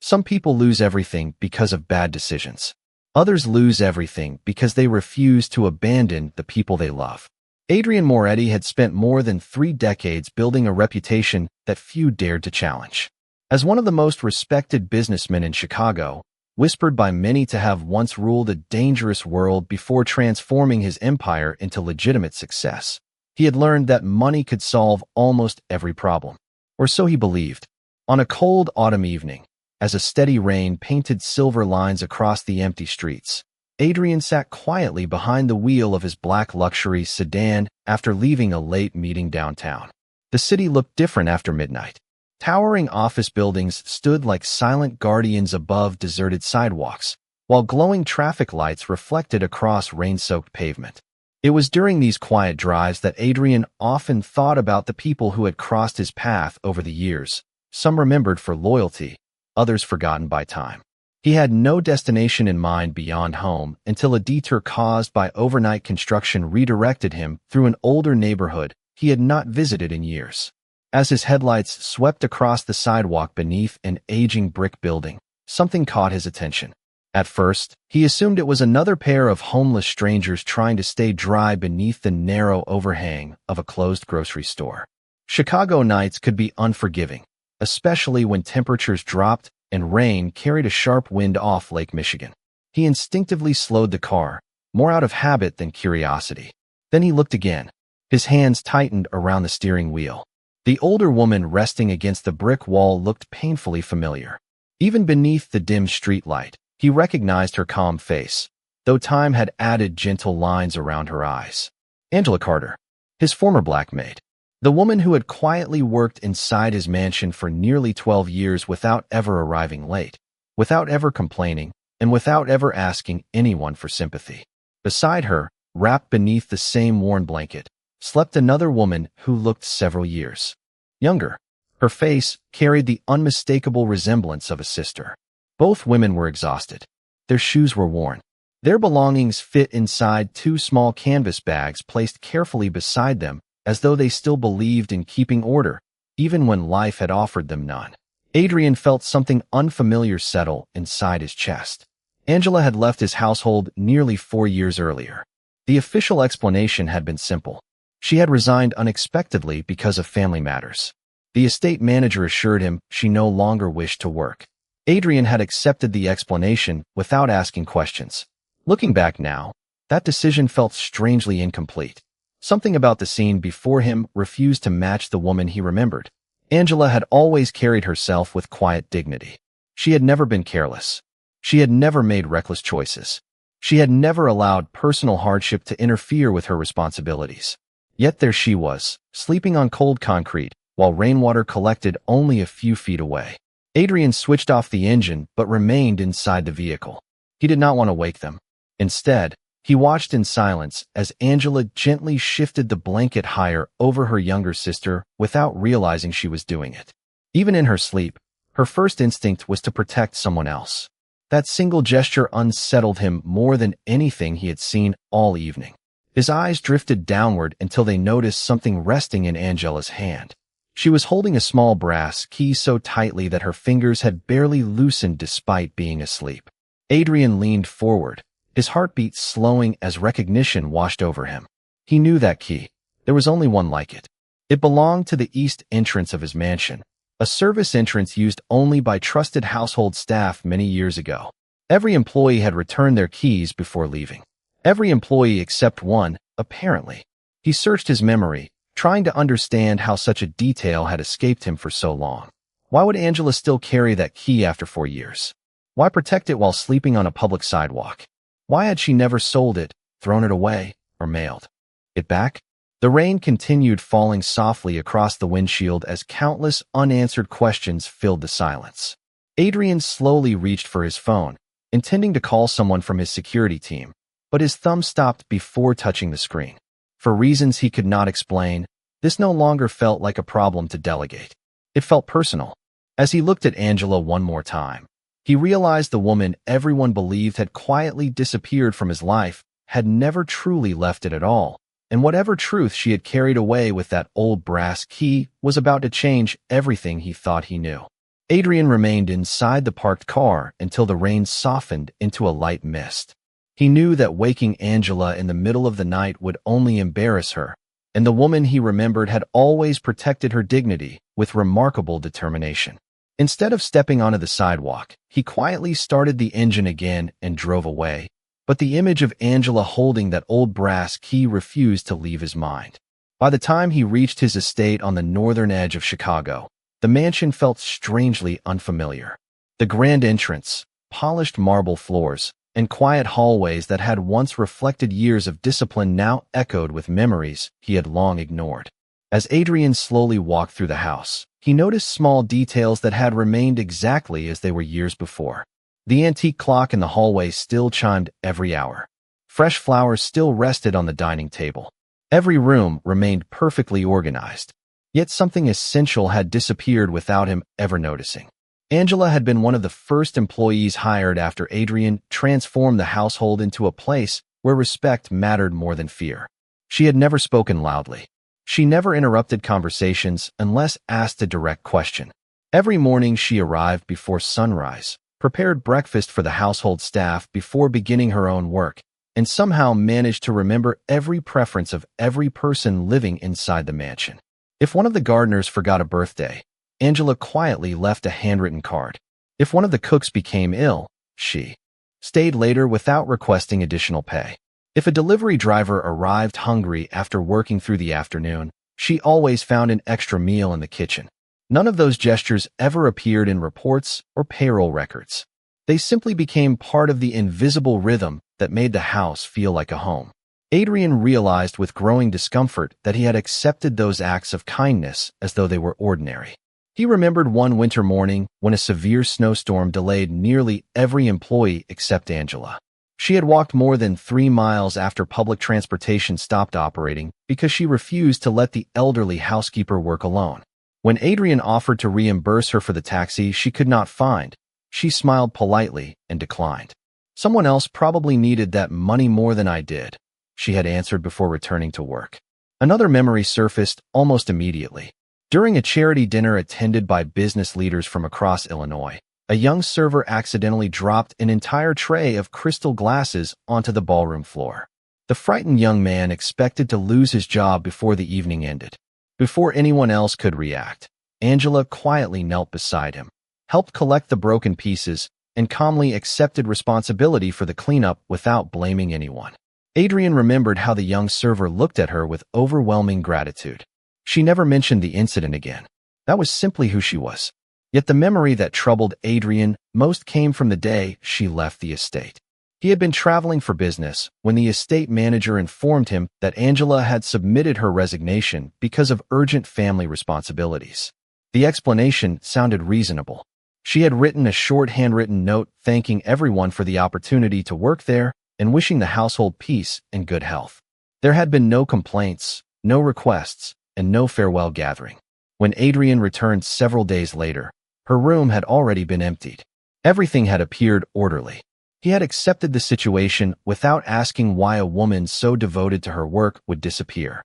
Some people lose everything because of bad decisions. Others lose everything because they refuse to abandon the people they love. Adrian Moretti had spent more than 3 decades building a reputation that few dared to challenge. As one of the most respected businessmen in Chicago, whispered by many to have once ruled a dangerous world before transforming his empire into legitimate success, he had learned that money could solve almost every problem. Or so he believed. On a cold autumn evening, as a steady rain painted silver lines across the empty streets, Adrian sat quietly behind the wheel of his black luxury sedan after leaving a late meeting downtown. The city looked different after midnight. Towering office buildings stood like silent guardians above deserted sidewalks, while glowing traffic lights reflected across rain-soaked pavement. It was during these quiet drives that Adrian often thought about the people who had crossed his path over the years, some remembered for loyalty, others forgotten by time. He had no destination in mind beyond home until a detour caused by overnight construction redirected him through an older neighborhood he had not visited in years. As his headlights swept across the sidewalk beneath an aging brick building, something caught his attention. At first, he assumed it was another pair of homeless strangers trying to stay dry beneath the narrow overhang of a closed grocery store. Chicago nights could be unforgiving, especially when temperatures dropped and rain carried a sharp wind off Lake Michigan. He instinctively slowed the car, more out of habit than curiosity. Then he looked again. His hands tightened around the steering wheel. The older woman resting against the brick wall looked painfully familiar. Even beneath the dim streetlight, he recognized her calm face, though time had added gentle lines around her eyes. Angela Carter, his former Black Maid. The woman who had quietly worked inside his mansion for nearly 12 years without ever arriving late, without ever complaining, and without ever asking anyone for sympathy. Beside her, wrapped beneath the same worn blanket, slept another woman who looked several years younger. Her face carried the unmistakable resemblance of a sister. Both women were exhausted. Their shoes were worn. Their belongings fit inside 2 small canvas bags placed carefully beside them, as though they still believed in keeping order, even when life had offered them none. Adrian felt something unfamiliar settle inside his chest. Angela had left his household nearly 4 years earlier. The official explanation had been simple. She had resigned unexpectedly because of family matters. The estate manager assured him she no longer wished to work. Adrian had accepted the explanation without asking questions. Looking back now, that decision felt strangely incomplete. Something about the scene before him refused to match the woman he remembered. Angela had always carried herself with quiet dignity. She had never been careless. She had never made reckless choices. She had never allowed personal hardship to interfere with her responsibilities. Yet there she was, sleeping on cold concrete, while rainwater collected only a few feet away. Adrian switched off the engine but remained inside the vehicle. He did not want to wake them. Instead, he watched in silence as Angela gently shifted the blanket higher over her younger sister without realizing she was doing it. Even in her sleep, her first instinct was to protect someone else. That single gesture unsettled him more than anything he had seen all evening. His eyes drifted downward until they noticed something resting in Angela's hand. She was holding a small brass key so tightly that her fingers had barely loosened despite being asleep. Adrian leaned forward, his heartbeat slowing as recognition washed over him. He knew that key. There was only one like it. It belonged to the east entrance of his mansion, a service entrance used only by trusted household staff many years ago. Every employee had returned their keys before leaving. Every employee except one, apparently. He searched his memory, trying to understand how such a detail had escaped him for so long. Why would Angela still carry that key after 4 years? Why protect it while sleeping on a public sidewalk? Why had she never sold it, thrown it away, or mailed it back? The rain continued falling softly across the windshield as countless unanswered questions filled the silence. Adrian slowly reached for his phone, intending to call someone from his security team, but his thumb stopped before touching the screen. For reasons he could not explain, this no longer felt like a problem to delegate. It felt personal. As he looked at Angela one more time, he realized the woman everyone believed had quietly disappeared from his life had never truly left it at all, and whatever truth she had carried away with that old brass key was about to change everything he thought he knew. Adrian remained inside the parked car until the rain softened into a light mist. He knew that waking Angela in the middle of the night would only embarrass her, and the woman he remembered had always protected her dignity with remarkable determination. Instead of stepping onto the sidewalk, he quietly started the engine again and drove away, but the image of Angela holding that old brass key refused to leave his mind. By the time he reached his estate on the northern edge of Chicago, the mansion felt strangely unfamiliar. The grand entrance, polished marble floors, and quiet hallways that had once reflected years of discipline now echoed with memories he had long ignored. As Adrian slowly walked through the house, he noticed small details that had remained exactly as they were years before. The antique clock in the hallway still chimed every hour. Fresh flowers still rested on the dining table. Every room remained perfectly organized. Yet something essential had disappeared without him ever noticing. Angela had been one of the first employees hired after Adrian transformed the household into a place where respect mattered more than fear. She had never spoken loudly. She never interrupted conversations unless asked a direct question. Every morning she arrived before sunrise, prepared breakfast for the household staff before beginning her own work, and somehow managed to remember every preference of every person living inside the mansion. If one of the gardeners forgot a birthday, Angela quietly left a handwritten card. If one of the cooks became ill, she stayed later without requesting additional pay. If a delivery driver arrived hungry after working through the afternoon, she always found an extra meal in the kitchen. None of those gestures ever appeared in reports or payroll records. They simply became part of the invisible rhythm that made the house feel like a home. Adrian realized with growing discomfort that he had accepted those acts of kindness as though they were ordinary. He remembered one winter morning when a severe snowstorm delayed nearly every employee except Angela. She had walked more than 3 miles after public transportation stopped operating because she refused to let the elderly housekeeper work alone. When Adrian offered to reimburse her for the taxi she could not find, she smiled politely and declined. "Someone else probably needed that money more than I did," she had answered before returning to work. Another memory surfaced almost immediately. During a charity dinner attended by business leaders from across Illinois, a young server accidentally dropped an entire tray of crystal glasses onto the ballroom floor. The frightened young man expected to lose his job before the evening ended. Before anyone else could react, Angela quietly knelt beside him, helped collect the broken pieces, and calmly accepted responsibility for the cleanup without blaming anyone. Adrian remembered how the young server looked at her with overwhelming gratitude. She never mentioned the incident again. That was simply who she was. Yet the memory that troubled Adrian most came from the day she left the estate. He had been traveling for business when the estate manager informed him that Angela had submitted her resignation because of urgent family responsibilities. The explanation sounded reasonable. She had written a short handwritten note thanking everyone for the opportunity to work there and wishing the household peace and good health. There had been no complaints, no requests, and no farewell gathering. When Adrian returned several days later, her room had already been emptied. Everything had appeared orderly. He had accepted the situation without asking why a woman so devoted to her work would disappear.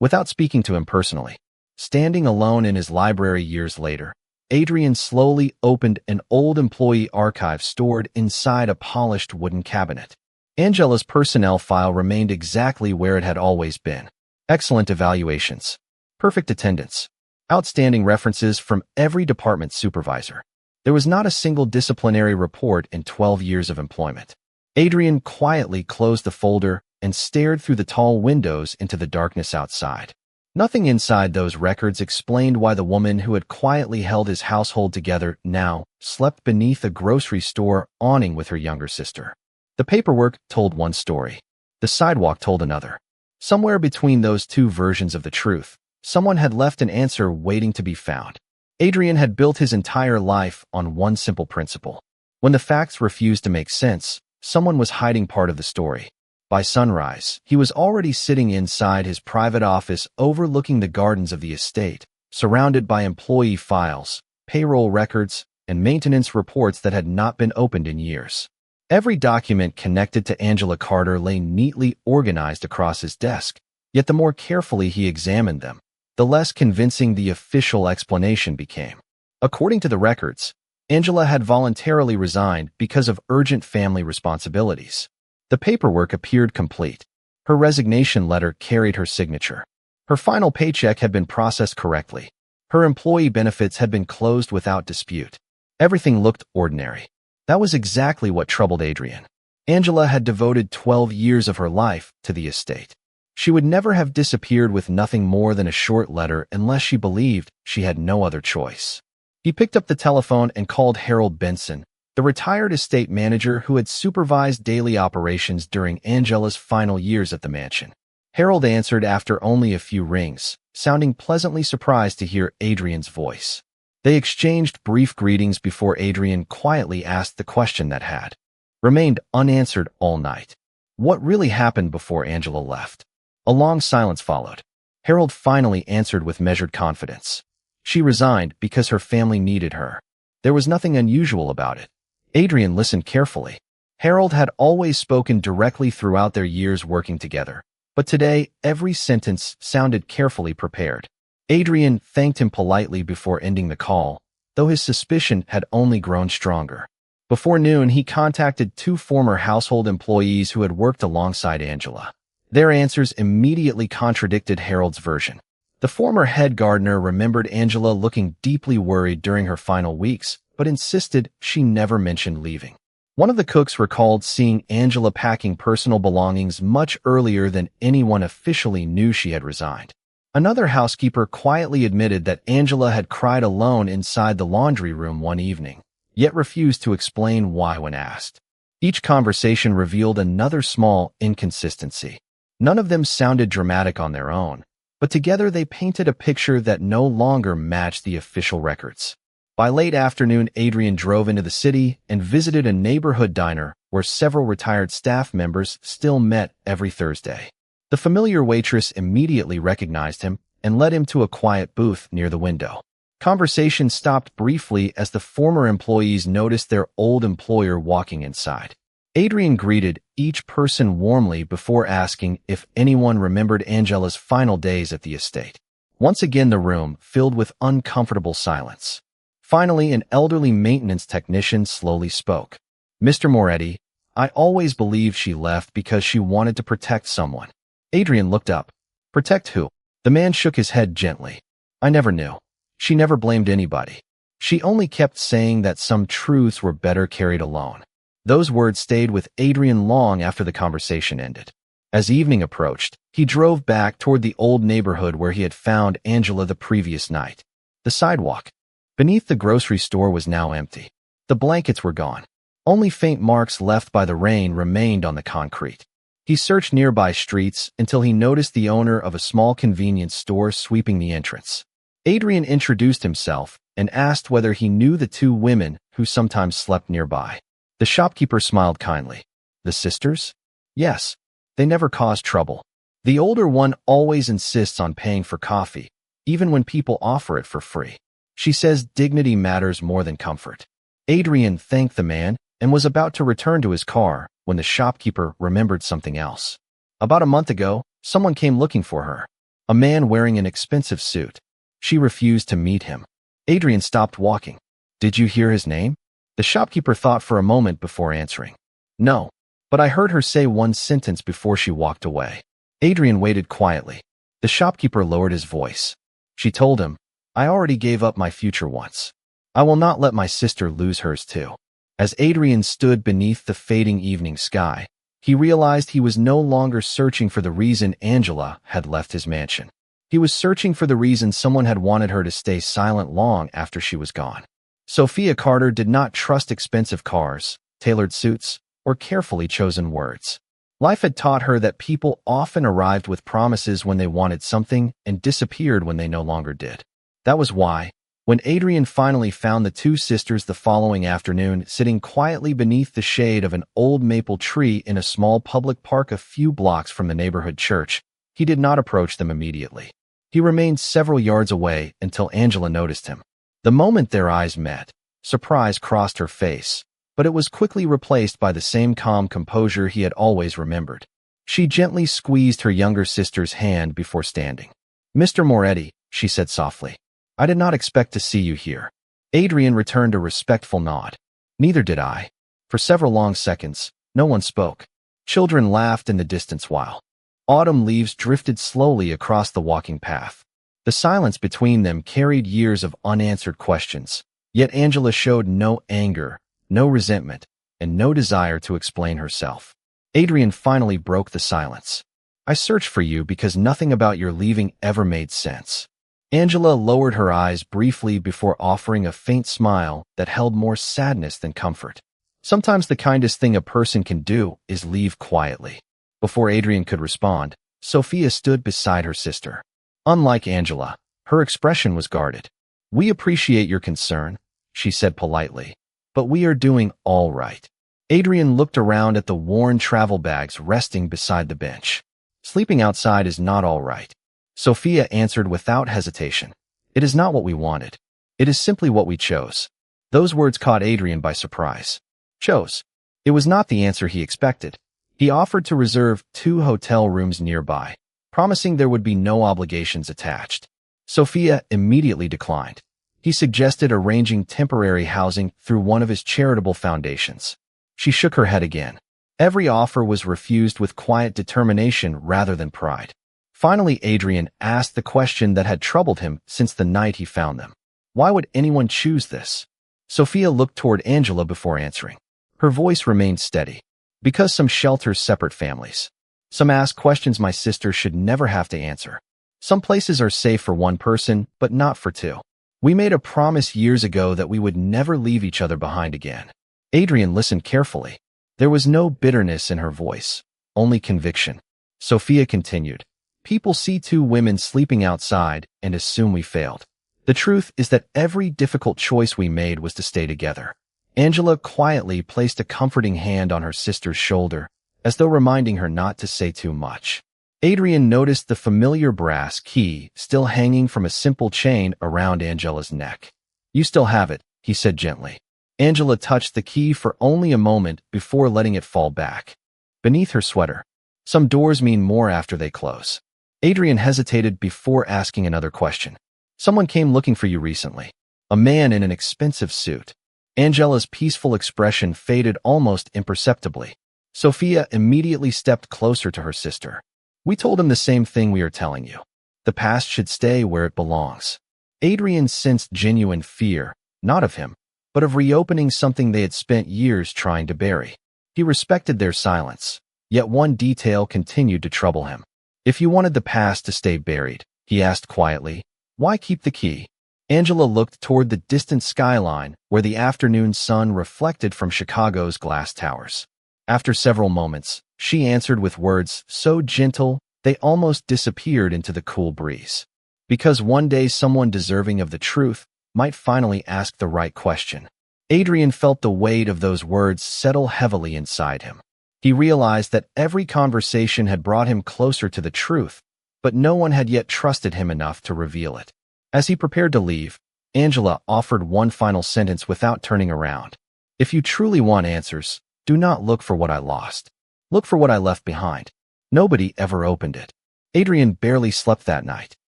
Without speaking to him personally, standing alone in his library years later, Adrian slowly opened an old employee archive stored inside a polished wooden cabinet. Angela's personnel file remained exactly where it had always been. Excellent evaluations, perfect attendance, outstanding references from every department supervisor. There was not a single disciplinary report in 12 years of employment. Adrian quietly closed the folder and stared through the tall windows into the darkness outside. Nothing inside those records explained why the woman who had quietly held his household together now slept beneath a grocery store awning with her younger sister. The paperwork told one story. The sidewalk told another. Somewhere between those two versions of the truth, someone had left an answer waiting to be found. Adrian had built his entire life on one simple principle. When the facts refused to make sense, someone was hiding part of the story. By sunrise, he was already sitting inside his private office overlooking the gardens of the estate, surrounded by employee files, payroll records, and maintenance reports that had not been opened in years. Every document connected to Angela Carter lay neatly organized across his desk, yet the more carefully he examined them, the less convincing the official explanation became. According to the records, Angela had voluntarily resigned because of urgent family responsibilities. The paperwork appeared complete. Her resignation letter carried her signature. Her final paycheck had been processed correctly. Her employee benefits had been closed without dispute. Everything looked ordinary. That was exactly what troubled Adrian. Angela had devoted 12 years of her life to the estate. She would never have disappeared with nothing more than a short letter unless she believed she had no other choice. He picked up the telephone and called Harold Benson, the retired estate manager who had supervised daily operations during Angela's final years at the mansion. Harold answered after only a few rings, sounding pleasantly surprised to hear Adrian's voice. They exchanged brief greetings before Adrian quietly asked the question that had remained unanswered all night. What really happened before Angela left? A long silence followed. Harold finally answered with measured confidence. She resigned because her family needed her. There was nothing unusual about it. Adrian listened carefully. Harold had always spoken directly throughout their years working together, but today every sentence sounded carefully prepared. Adrian thanked him politely before ending the call, though his suspicion had only grown stronger. Before noon, he contacted 2 former household employees who had worked alongside Angela. Their answers immediately contradicted Harold's version. The former head gardener remembered Angela looking deeply worried during her final weeks, but insisted she never mentioned leaving. One of the cooks recalled seeing Angela packing personal belongings much earlier than anyone officially knew she had resigned. Another housekeeper quietly admitted that Angela had cried alone inside the laundry room one evening, yet refused to explain why when asked. Each conversation revealed another small inconsistency. None of them sounded dramatic on their own, but together they painted a picture that no longer matched the official records. By late afternoon, Adrian drove into the city and visited a neighborhood diner where several retired staff members still met every Thursday. The familiar waitress immediately recognized him and led him to a quiet booth near the window. Conversation stopped briefly as the former employees noticed their old employer walking inside. Adrian greeted each person warmly before asking if anyone remembered Angela's final days at the estate. Once again, the room filled with uncomfortable silence. Finally, an elderly maintenance technician slowly spoke. "Mr. Moretti, I always believed she left because she wanted to protect someone." Adrian looked up. "Protect who?" The man shook his head gently. "I never knew. She never blamed anybody. She only kept saying that some truths were better carried alone." Those words stayed with Adrian long after the conversation ended. As evening approached, he drove back toward the old neighborhood where he had found Angela the previous night. The sidewalk beneath the grocery store was now empty. The blankets were gone. Only faint marks left by the rain remained on the concrete. He searched nearby streets until he noticed the owner of a small convenience store sweeping the entrance. Adrian introduced himself and asked whether he knew the 2 women who sometimes slept nearby. The shopkeeper smiled kindly. "The sisters?" "Yes. They never cause trouble. The older one always insists on paying for coffee, even when people offer it for free. She says dignity matters more than comfort." Adrian thanked the man and was about to return to his car when the shopkeeper remembered something else. About a month ago, someone came looking for her. A man wearing an expensive suit. She refused to meet him. Adrian stopped walking. "Did you hear his name?" The shopkeeper thought for a moment before answering. "No, but I heard her say one sentence before she walked away." Adrian waited quietly. The shopkeeper lowered his voice. She told him, "I already gave up my future once. I will not let my sister lose hers too." As Adrian stood beneath the fading evening sky, he realized he was no longer searching for the reason Angela had left his mansion. He was searching for the reason someone had wanted her to stay silent long after she was gone. Sophia Carter did not trust expensive cars, tailored suits, or carefully chosen words. Life had taught her that people often arrived with promises when they wanted something and disappeared when they no longer did. That was why, when Adrian finally found the 2 sisters the following afternoon sitting quietly beneath the shade of an old maple tree in a small public park a few blocks from the neighborhood church, he did not approach them immediately. He remained several yards away until Angela noticed him. The moment their eyes met, surprise crossed her face, but it was quickly replaced by the same calm composure he had always remembered. She gently squeezed her younger sister's hand before standing. "Mr. Moretti," she said softly, "I did not expect to see you here." Adrian returned a respectful nod. Neither did I. For several long seconds, no one spoke. Children laughed in the distance while autumn leaves drifted slowly across the walking path. The silence between them carried years of unanswered questions, yet Angela showed no anger, no resentment, and no desire to explain herself. Adrian finally broke the silence. I searched for you because nothing about your leaving ever made sense. Angela lowered her eyes briefly before offering a faint smile that held more sadness than comfort. Sometimes the kindest thing a person can do is leave quietly. Before Adrian could respond, Sophia stood beside her sister. Unlike Angela, her expression was guarded. We appreciate your concern, she said politely, but we are doing all right. Adrian looked around at the worn travel bags resting beside the bench. Sleeping outside is not all right. Sophia answered without hesitation. It is not what we wanted. It is simply what we chose. Those words caught Adrian by surprise. Chose. It was not the answer he expected. He offered to reserve 2 hotel rooms nearby, promising there would be no obligations attached. Sophia immediately declined. He suggested arranging temporary housing through one of his charitable foundations. She shook her head again. Every offer was refused with quiet determination rather than pride. Finally, Adrian asked the question that had troubled him since the night he found them. Why would anyone choose this? Sophia looked toward Angela before answering. Her voice remained steady. Because some shelters separate families. Some ask questions my sister should never have to answer. Some places are safe for one person, but not for 2. We made a promise years ago that we would never leave each other behind again. Adrian listened carefully. There was no bitterness in her voice, only conviction. Sophia continued. People see 2 women sleeping outside and assume we failed. The truth is that every difficult choice we made was to stay together. Angela quietly placed a comforting hand on her sister's shoulder, as though reminding her not to say too much. Adrian noticed the familiar brass key still hanging from a simple chain around Angela's neck. You still have it, he said gently. Angela touched the key for only a moment before letting it fall back. Beneath her sweater. Some doors mean more after they close. Adrian hesitated before asking another question. Someone came looking for you recently. A man in an expensive suit. Angela's peaceful expression faded almost imperceptibly. Sophia immediately stepped closer to her sister. We told him the same thing we are telling you. The past should stay where it belongs. Adrian sensed genuine fear, not of him, but of reopening something they had spent years trying to bury. He respected their silence, yet one detail continued to trouble him. If you wanted the past to stay buried, he asked quietly, why keep the key? Angela looked toward the distant skyline where the afternoon sun reflected from Chicago's glass towers. After several moments, she answered with words so gentle they almost disappeared into the cool breeze. Because one day someone deserving of the truth might finally ask the right question. Adrian felt the weight of those words settle heavily inside him. He realized that every conversation had brought him closer to the truth, but no one had yet trusted him enough to reveal it. As he prepared to leave, Angela offered one final sentence without turning around. If you truly want answers, do not look for what I lost. Look for what I left behind. Nobody ever opened it. Adrian barely slept that night.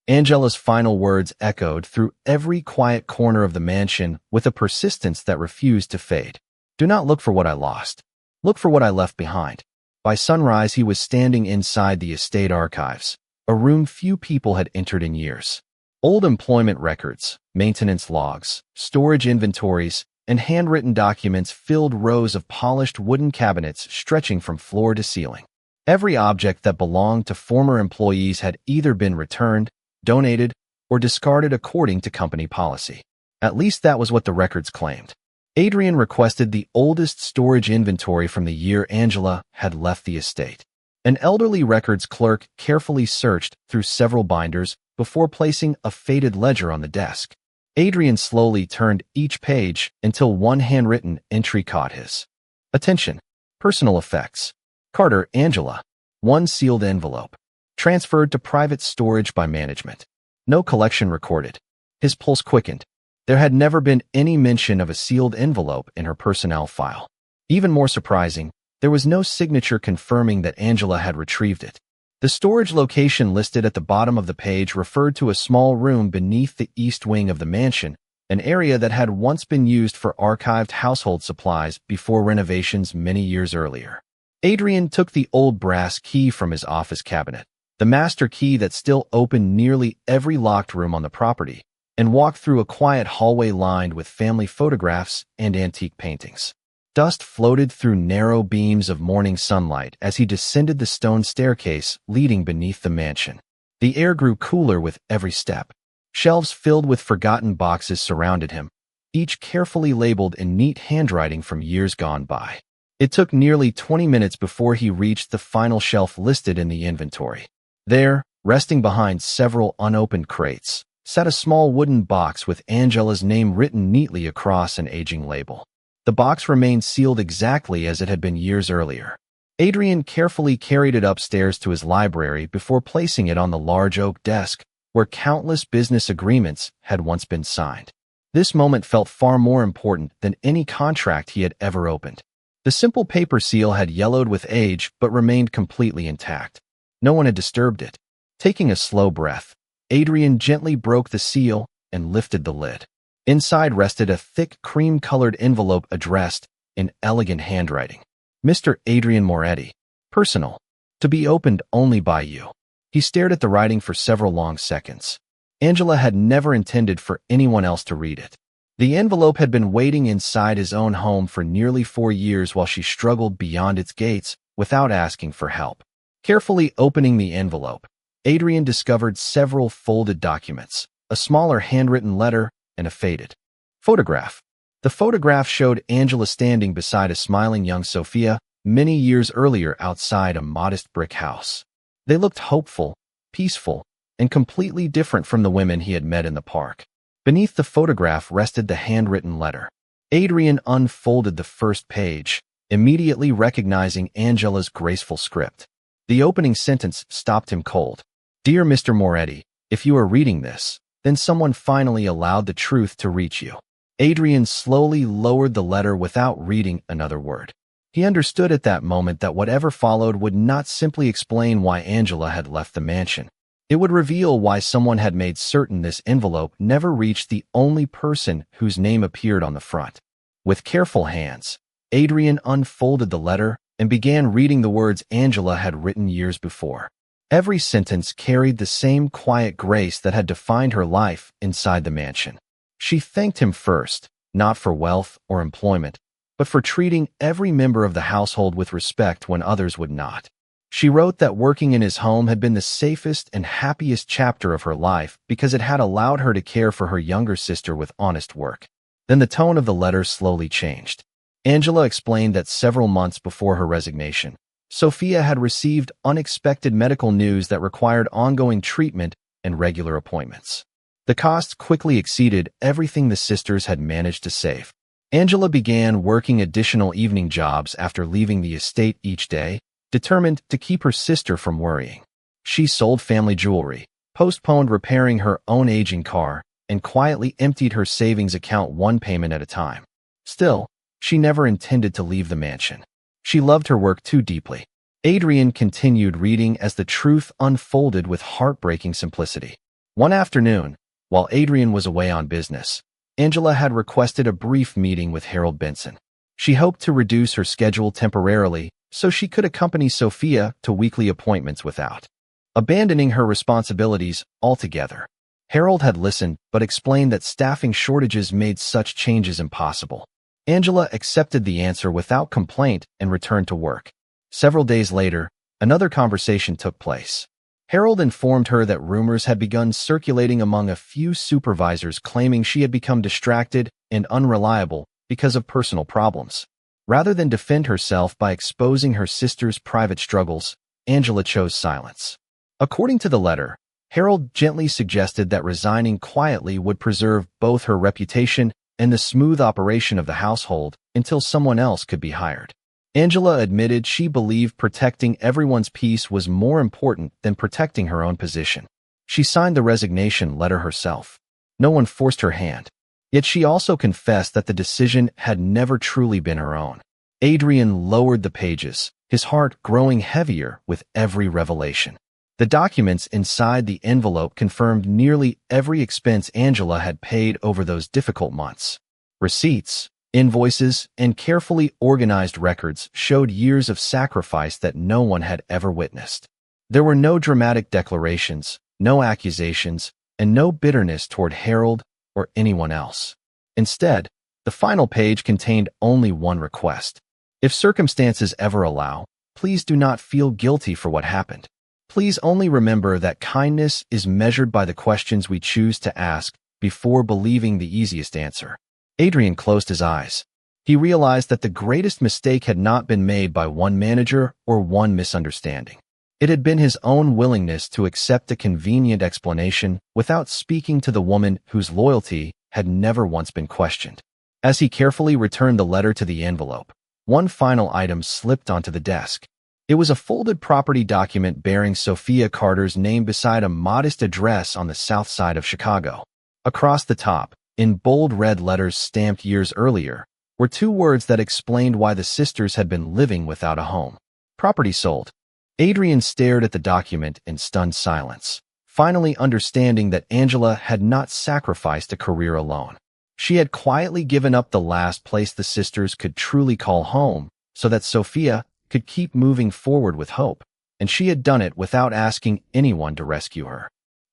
Angela's final words echoed through every quiet corner of the mansion with a persistence that refused to fade. Do not look for what I lost. Look for what I left behind. By sunrise, he was standing inside the estate archives, a room few people had entered in years. Old employment records, maintenance logs, storage inventories, and handwritten documents filled rows of polished wooden cabinets stretching from floor to ceiling. Every object that belonged to former employees had either been returned, donated, or discarded according to company policy. At least that was what the records claimed. Adrian requested the oldest storage inventory from the year Angela had left the estate. An elderly records clerk carefully searched through several binders before placing a faded ledger on the desk. Adrian slowly turned each page until one handwritten entry caught his attention. Personal effects. Carter, Angela. One sealed envelope. Transferred to private storage by management. No collection recorded. His pulse quickened. There had never been any mention of a sealed envelope in her personnel file. Even more surprising, there was no signature confirming that Angela had retrieved it. The storage location listed at the bottom of the page referred to a small room beneath the east wing of the mansion, an area that had once been used for archived household supplies before renovations many years earlier. Adrian took the old brass key from his office cabinet, the master key that still opened nearly every locked room on the property, and walked through a quiet hallway lined with family photographs and antique paintings. Dust floated through narrow beams of morning sunlight as he descended the stone staircase leading beneath the mansion. The air grew cooler with every step. Shelves filled with forgotten boxes surrounded him, each carefully labeled in neat handwriting from years gone by. It took nearly 20 minutes before he reached the final shelf listed in the inventory. There, resting behind several unopened crates, sat a small wooden box with Angela's name written neatly across an aging label. The box remained sealed exactly as it had been years earlier. Adrian carefully carried it upstairs to his library before placing it on the large oak desk where countless business agreements had once been signed. This moment felt far more important than any contract he had ever opened. The simple paper seal had yellowed with age but remained completely intact. No one had disturbed it. Taking a slow breath, Adrian gently broke the seal and lifted the lid. Inside rested a thick cream-colored envelope addressed in elegant handwriting. Mr. Adrian Moretti. Personal. To be opened only by you. He stared at the writing for several long seconds. Angela had never intended for anyone else to read it. The envelope had been waiting inside his own home for nearly 4 years while she struggled beyond its gates without asking for help. Carefully opening the envelope, Adrian discovered several folded documents, a smaller handwritten letter, and a faded photograph. The photograph showed Angela standing beside a smiling young Sophia many years earlier outside a modest brick house. They looked hopeful, peaceful, and completely different from the women he had met in the park. Beneath the photograph rested the handwritten letter. Adrian unfolded the first page, immediately recognizing Angela's graceful script. The opening sentence stopped him cold. Dear Mr. Moretti, if you are reading this, then someone finally allowed the truth to reach you. Adrian slowly lowered the letter without reading another word. He understood at that moment that whatever followed would not simply explain why Angela had left the mansion. It would reveal why someone had made certain this envelope never reached the only person whose name appeared on the front. With careful hands, Adrian unfolded the letter and began reading the words Angela had written years before. Every sentence carried the same quiet grace that had defined her life inside the mansion. She thanked him first, not for wealth or employment, but for treating every member of the household with respect when others would not. She wrote that working in his home had been the safest and happiest chapter of her life because it had allowed her to care for her younger sister with honest work. Then the tone of the letter slowly changed. Angela explained that several months before her resignation, Sophia had received unexpected medical news that required ongoing treatment and regular appointments. The costs quickly exceeded everything the sisters had managed to save. Angela began working additional evening jobs after leaving the estate each day, determined to keep her sister from worrying. She sold family jewelry, postponed repairing her own aging car, and quietly emptied her savings account one payment at a time. Still, she never intended to leave the mansion. She loved her work too deeply. Adrian continued reading as the truth unfolded with heartbreaking simplicity. One afternoon, while Adrian was away on business, Angela had requested a brief meeting with Harold Benson. She hoped to reduce her schedule temporarily so she could accompany Sophia to weekly appointments without abandoning her responsibilities altogether. Harold had listened but explained that staffing shortages made such changes impossible. Angela accepted the answer without complaint and returned to work. Several days later, another conversation took place. Harold informed her that rumors had begun circulating among a few supervisors claiming she had become distracted and unreliable because of personal problems. Rather than defend herself by exposing her sister's private struggles, Angela chose silence. According to the letter, Harold gently suggested that resigning quietly would preserve both her reputation and the smooth operation of the household until someone else could be hired. Angela admitted she believed protecting everyone's peace was more important than protecting her own position. She signed the resignation letter herself. No one forced her hand. Yet she also confessed that the decision had never truly been her own. Adrian lowered the pages, his heart growing heavier with every revelation. The documents inside the envelope confirmed nearly every expense Angela had paid over those difficult months. Receipts, invoices, and carefully organized records showed years of sacrifice that no one had ever witnessed. There were no dramatic declarations, no accusations, and no bitterness toward Harold or anyone else. Instead, the final page contained only one request. If circumstances ever allow, please do not feel guilty for what happened. Please only remember that kindness is measured by the questions we choose to ask before believing the easiest answer. Adrian closed his eyes. He realized that the greatest mistake had not been made by one manager or one misunderstanding. It had been his own willingness to accept a convenient explanation without speaking to the woman whose loyalty had never once been questioned. As he carefully returned the letter to the envelope, one final item slipped onto the desk. It was a folded property document bearing Sophia Carter's name beside a modest address on the south side of Chicago. Across the top, in bold red letters stamped years earlier, were two words that explained why the sisters had been living without a home. Property sold. Adrian stared at the document in stunned silence, finally understanding that Angela had not sacrificed a career alone. She had quietly given up the last place the sisters could truly call home so that Sophia could keep moving forward with hope, and she had done it without asking anyone to rescue her.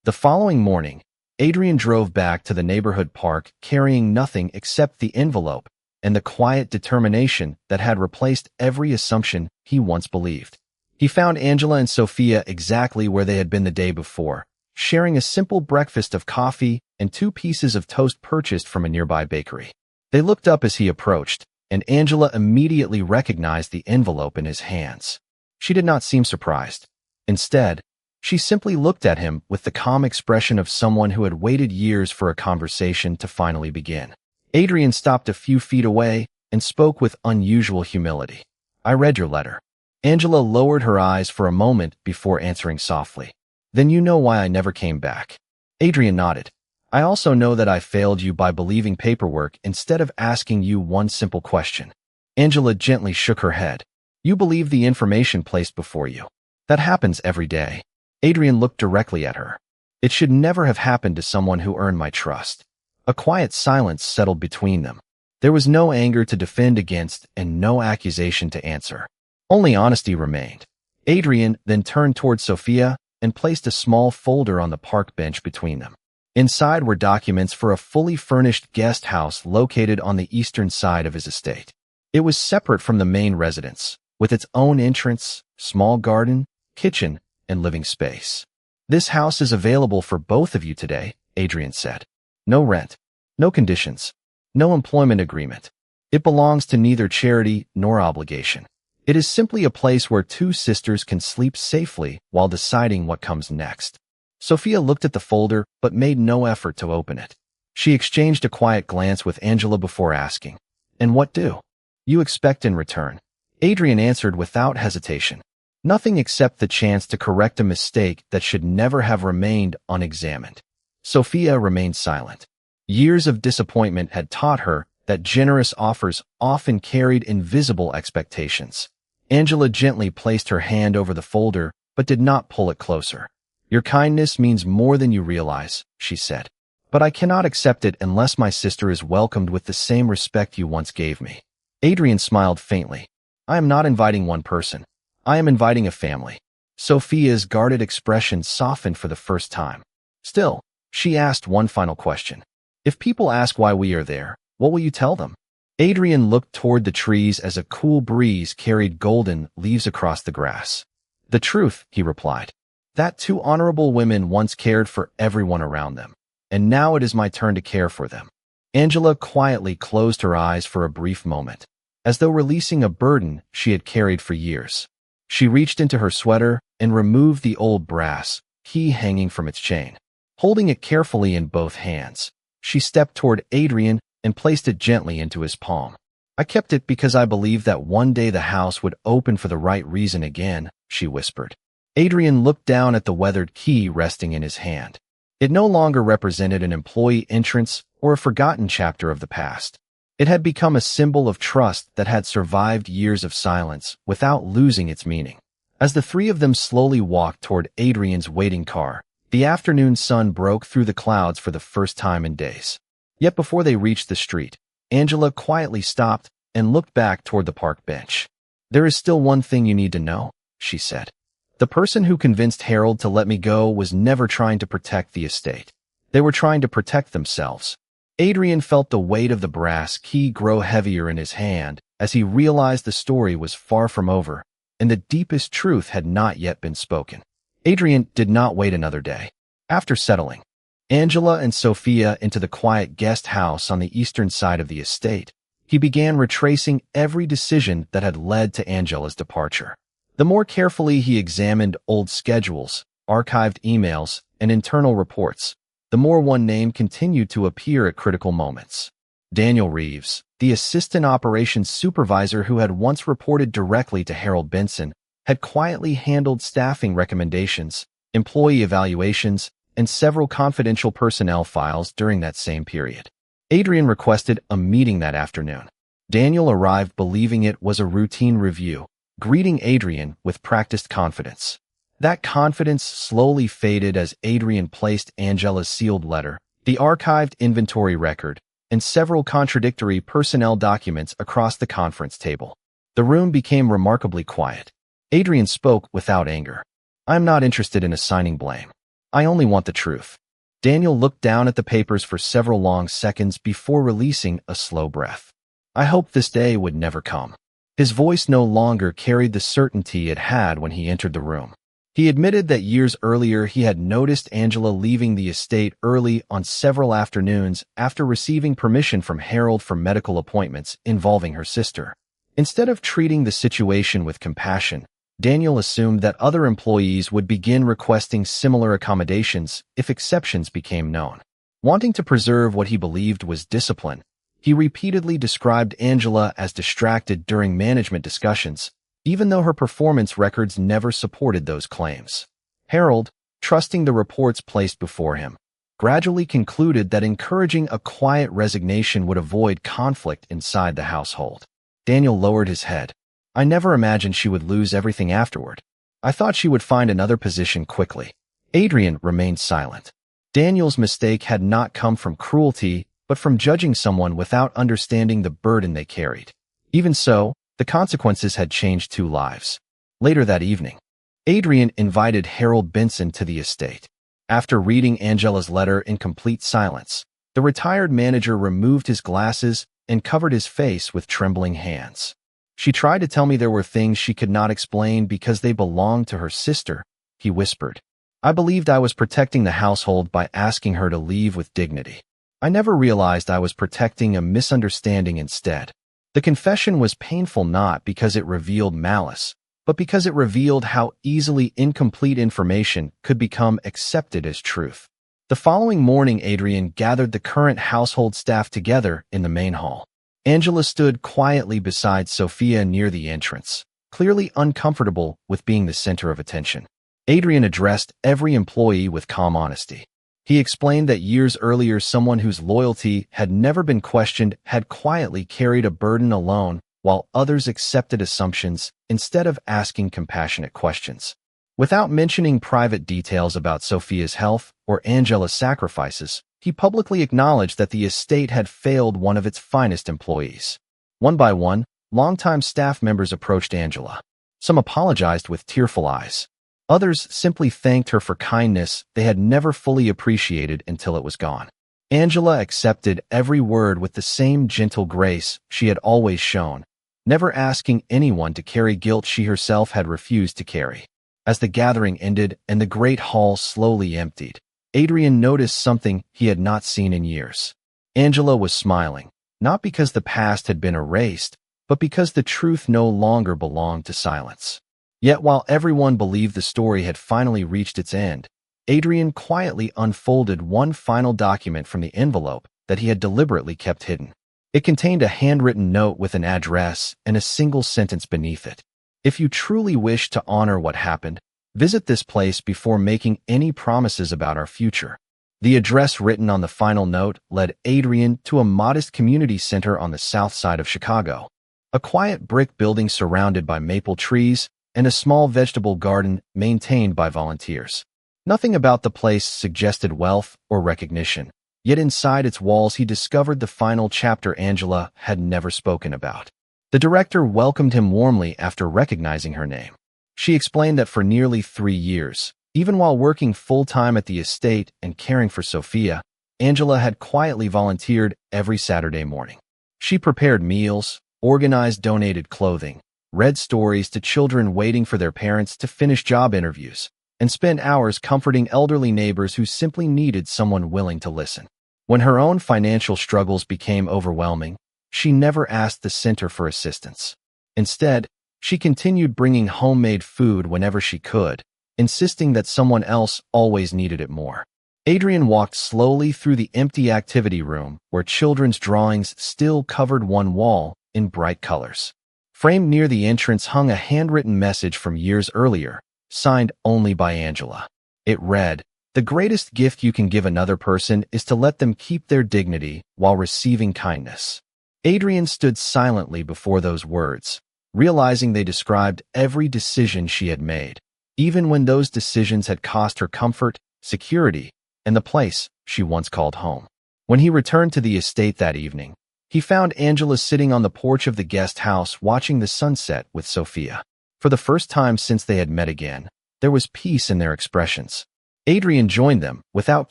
The following morning, Adrian drove back to the neighborhood park carrying nothing except the envelope and the quiet determination that had replaced every assumption he once believed. He found Angela and Sophia exactly where they had been the day before, sharing a simple breakfast of coffee and 2 pieces of toast purchased from a nearby bakery. They looked up as he approached, and Angela immediately recognized the envelope in his hands. She did not seem surprised. Instead, she simply looked at him with the calm expression of someone who had waited years for a conversation to finally begin. Adrian stopped a few feet away and spoke with unusual humility. "I read your letter." Angela lowered her eyes for a moment before answering softly. "Then you know why I never came back." Adrian nodded. "I also know that I failed you by believing paperwork instead of asking you one simple question." Angela gently shook her head. "You believe the information placed before you. That happens every day." Adrian looked directly at her. "It should never have happened to someone who earned my trust." A quiet silence settled between them. There was no anger to defend against and no accusation to answer. Only honesty remained. Adrian then turned toward Sophia and placed a small folder on the park bench between them. Inside were documents for a fully furnished guest house located on the eastern side of his estate. It was separate from the main residence, with its own entrance, small garden, kitchen, and living space. "This house is available for both of you today," Adrian said. "No rent, no conditions, no employment agreement. It belongs to neither charity nor obligation. It is simply a place where 2 sisters can sleep safely while deciding what comes next." Sophia looked at the folder but made no effort to open it. She exchanged a quiet glance with Angela before asking, "And what do you expect in return?" Adrian answered without hesitation, "Nothing except the chance to correct a mistake that should never have remained unexamined." Sophia remained silent. Years of disappointment had taught her that generous offers often carried invisible expectations. Angela gently placed her hand over the folder, but did not pull it closer. "Your kindness means more than you realize," she said. "But I cannot accept it unless my sister is welcomed with the same respect you once gave me." Adrian smiled faintly. "I am not inviting one person. I am inviting a family." Sophia's guarded expression softened for the first time. Still, she asked one final question. "If people ask why we are there, what will you tell them?" Adrian looked toward the trees as a cool breeze carried golden leaves across the grass. "The truth," he replied, "that 2 honorable women once cared for everyone around them, and now it is my turn to care for them." Angela quietly closed her eyes for a brief moment, as though releasing a burden she had carried for years. She reached into her sweater and removed the old brass key hanging from its chain. Holding it carefully in both hands, she stepped toward Adrian and placed it gently into his palm. "I kept it because I believed that one day the house would open for the right reason again," she whispered. Adrian looked down at the weathered key resting in his hand. It no longer represented an employee entrance or a forgotten chapter of the past. It had become a symbol of trust that had survived years of silence without losing its meaning. As the three of them slowly walked toward Adrian's waiting car, the afternoon sun broke through the clouds for the first time in days. Yet before they reached the street, Angela quietly stopped and looked back toward the park bench. "There is still one thing you need to know," she said. "The person who convinced Harold to let me go was never trying to protect the estate. They were trying to protect themselves." Adrian felt the weight of the brass key grow heavier in his hand as he realized the story was far from over, and the deepest truth had not yet been spoken. Adrian did not wait another day. After settling Angela and Sophia into the quiet guest house on the eastern side of the estate, he began retracing every decision that had led to Angela's departure. The more carefully he examined old schedules, archived emails, and internal reports, the more one name continued to appear at critical moments. Daniel Reeves, the assistant operations supervisor who had once reported directly to Harold Benson, had quietly handled staffing recommendations, employee evaluations, and several confidential personnel files during that same period. Adrian requested a meeting that afternoon. Daniel arrived believing it was a routine review, greeting Adrian with practiced confidence. That confidence slowly faded as Adrian placed Angela's sealed letter, the archived inventory record, and several contradictory personnel documents across the conference table. The room became remarkably quiet. Adrian spoke without anger. "I'm not interested in assigning blame. I only want the truth." Daniel looked down at the papers for several long seconds before releasing a slow breath. "I hoped this day would never come." His voice no longer carried the certainty it had when he entered the room. He admitted that years earlier he had noticed Angela leaving the estate early on several afternoons after receiving permission from Harold for medical appointments involving her sister. Instead of treating the situation with compassion, Daniel assumed that other employees would begin requesting similar accommodations if exceptions became known. Wanting to preserve what he believed was discipline, he repeatedly described Angela as distracted during management discussions, even though her performance records never supported those claims. Harold, trusting the reports placed before him, gradually concluded that encouraging a quiet resignation would avoid conflict inside the household. Daniel lowered his head. "I never imagined she would lose everything afterward. I thought she would find another position quickly." Adrian remained silent. Daniel's mistake had not come from cruelty, but from judging someone without understanding the burden they carried. Even so, the consequences had changed two lives. Later that evening, Adrian invited Harold Benson to the estate. After reading Angela's letter in complete silence, the retired manager removed his glasses and covered his face with trembling hands. "She tried to tell me there were things she could not explain because they belonged to her sister," he whispered. "I believed I was protecting the household by asking her to leave with dignity. I never realized I was protecting a misunderstanding instead." The confession was painful not because it revealed malice, but because it revealed how easily incomplete information could become accepted as truth. The following morning, Adrian gathered the current household staff together in the main hall. Angela stood quietly beside Sophia near the entrance, clearly uncomfortable with being the center of attention. Adrian addressed every employee with calm honesty. He explained that years earlier someone whose loyalty had never been questioned had quietly carried a burden alone, while others accepted assumptions instead of asking compassionate questions. Without mentioning private details about Sophia's health or Angela's sacrifices, he publicly acknowledged that the estate had failed one of its finest employees. One by one, longtime staff members approached Angela. Some apologized with tearful eyes. Others simply thanked her for kindness they had never fully appreciated until it was gone. Angela accepted every word with the same gentle grace she had always shown, never asking anyone to carry guilt she herself had refused to carry. As the gathering ended and the great hall slowly emptied, Adrian noticed something he had not seen in years. Angela was smiling, not because the past had been erased, but because the truth no longer belonged to silence. Yet while everyone believed the story had finally reached its end, Adrian quietly unfolded one final document from the envelope that he had deliberately kept hidden. It contained a handwritten note with an address and a single sentence beneath it. "If you truly wish to honor what happened, visit this place before making any promises about our future." The address written on the final note led Adrian to a modest community center on the south side of Chicago. A quiet brick building surrounded by maple trees and a small vegetable garden maintained by volunteers. Nothing about the place suggested wealth or recognition, yet inside its walls he discovered the final chapter Angela had never spoken about. The director welcomed him warmly after recognizing her name. She explained that for nearly 3 years, even while working full-time at the estate and caring for Sophia, Angela had quietly volunteered every Saturday morning. She prepared meals, organized donated clothing, read stories to children waiting for their parents to finish job interviews, and spent hours comforting elderly neighbors who simply needed someone willing to listen. When her own financial struggles became overwhelming, she never asked the center for assistance. Instead, she continued bringing homemade food whenever she could, insisting that someone else always needed it more. Adrian walked slowly through the empty activity room where children's drawings still covered one wall in bright colors. Framed near the entrance hung a handwritten message from years earlier, signed only by Angela. It read, "The greatest gift you can give another person is to let them keep their dignity while receiving kindness." Adrian stood silently before those words, realizing they described every decision she had made, even when those decisions had cost her comfort, security, and the place she once called home. When he returned to the estate that evening, he found Angela sitting on the porch of the guest house watching the sunset with Sophia. For the first time since they had met again, there was peace in their expressions. Adrian joined them without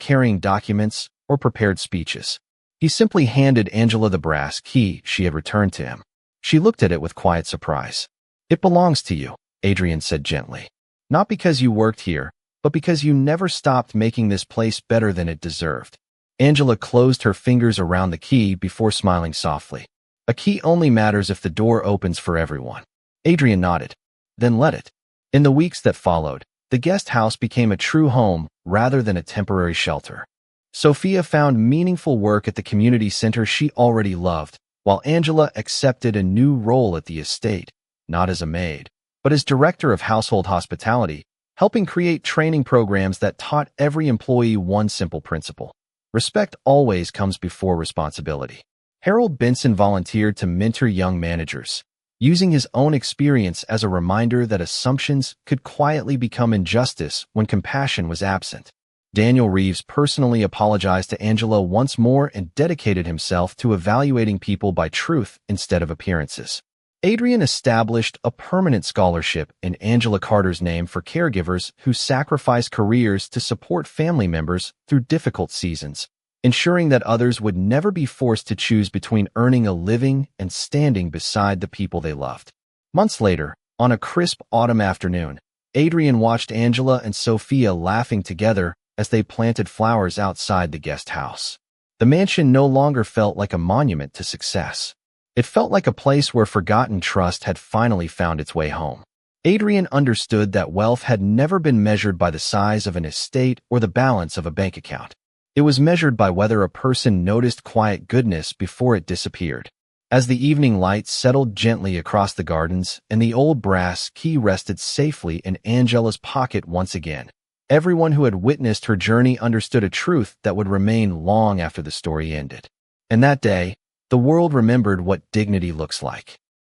carrying documents or prepared speeches. He simply handed Angela the brass key she had returned to him. She looked at it with quiet surprise. "It belongs to you," Adrian said gently. "Not because you worked here, but because you never stopped making this place better than it deserved." Angela closed her fingers around the key before smiling softly. "A key only matters if the door opens for everyone." Adrian nodded. "Then let it." In the weeks that followed, the guest house became a true home rather than a temporary shelter. Sophia found meaningful work at the community center she already loved, while Angela accepted a new role at the estate, not as a maid, but as director of household hospitality, helping create training programs that taught every employee one simple principle: respect always comes before responsibility. Harold Benson volunteered to mentor young managers, using his own experience as a reminder that assumptions could quietly become injustice when compassion was absent. Daniel Reeves personally apologized to Angela once more and dedicated himself to evaluating people by truth instead of appearances. Adrian established a permanent scholarship in Angela Carter's name for caregivers who sacrifice careers to support family members through difficult seasons, ensuring that others would never be forced to choose between earning a living and standing beside the people they loved. Months later, on a crisp autumn afternoon, Adrian watched Angela and Sophia laughing together as they planted flowers outside the guest house. The mansion no longer felt like a monument to success. It felt like a place where forgotten trust had finally found its way home. Adrian understood that wealth had never been measured by the size of an estate or the balance of a bank account. It was measured by whether a person noticed quiet goodness before it disappeared. As the evening light settled gently across the gardens and the old brass key rested safely in Angela's pocket once again, everyone who had witnessed her journey understood a truth that would remain long after the story ended. And that day, the world remembered what dignity looks like.